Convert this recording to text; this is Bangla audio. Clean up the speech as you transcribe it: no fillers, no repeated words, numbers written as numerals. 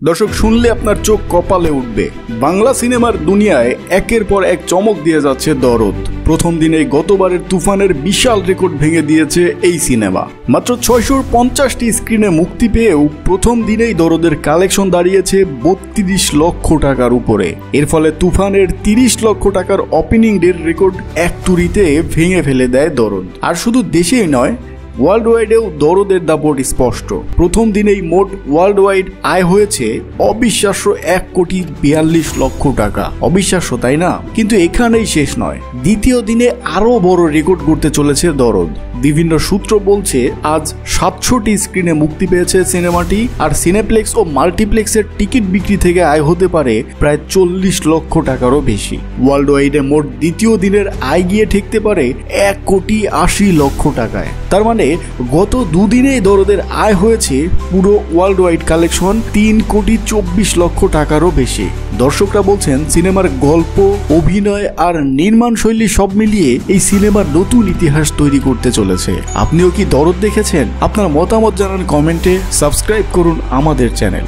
দর্শক শুনলে আপনার চোখ কপালে উঠবে। বাংলা সিনেমার দুনিয়ায় একের পর এক চমক দিয়ে যাচ্ছে দরদ। প্রথম দিনেই গতবারের তুফানের বিশাল রেকর্ড ভেঙে দিয়েছে এই সিনেমা। মাত্র 650টি স্ক্রিনে মুক্তি পেয়েও প্রথম দিনেই দরদের কালেকশন দাঁড়িয়েছে 32 লক্ষ টাকার উপরে। এর ফলে তুফানের 30 লক্ষ টাকার ওপেনিং ডের রেকর্ড এক তুড়িতে ভেঙে ফেলে দেয় দরদ। আর শুধু দেশেই নয়, ওয়ার্ল্ড ওয়াইডেও দরদের দাপট স্পষ্ট। প্রথম দিনেই মোট ওয়ার্ল্ড ওয়াইড আয় হয়েছে অবিশ্বাস্য 1,42 লক্ষ টাকা। অবিশ্বাস্য, তাই না? কিন্তু এখানেই শেষ নয়, দ্বিতীয় দিনে আরো বড় রেকর্ড করতে চলেছে দরদ। বিভিন্ন সূত্র বলছে আজ 700টি স্ক্রিনে মুক্তি পেয়েছে সিনেমাটি, আর সিনেপ্লেক্স ও মাল্টিপ্লেক্সের টিকিট বিক্রি থেকে আয় হতে পারে প্রায় 40 লক্ষ টাকারও বেশি। ওয়ার্ল্ড ওয়াইডে মোট দ্বিতীয় দিনের আয় গিয়ে ঠেকতে পারে 1,80 লক্ষ টাকায়। তার মানে গত দুদিনেই দরদের আয় হয়েছে পুরো ওয়ার্ল্ড ওয়াইড কালেকশন 3,24 লক্ষ টাকারও বেশি। দর্শকরা বলছেন সিনেমার গল্প, অভিনয় আর নির্মাণ শৈলী সব মিলিয়ে এই সিনেমার নতুন ইতিহাস তৈরি করতে চলেছে। আপনিও কি দরদ দেখেছেন? আপনার মতামত জানান কমেন্টে। সাবস্ক্রাইব করুন আমাদের চ্যানেল।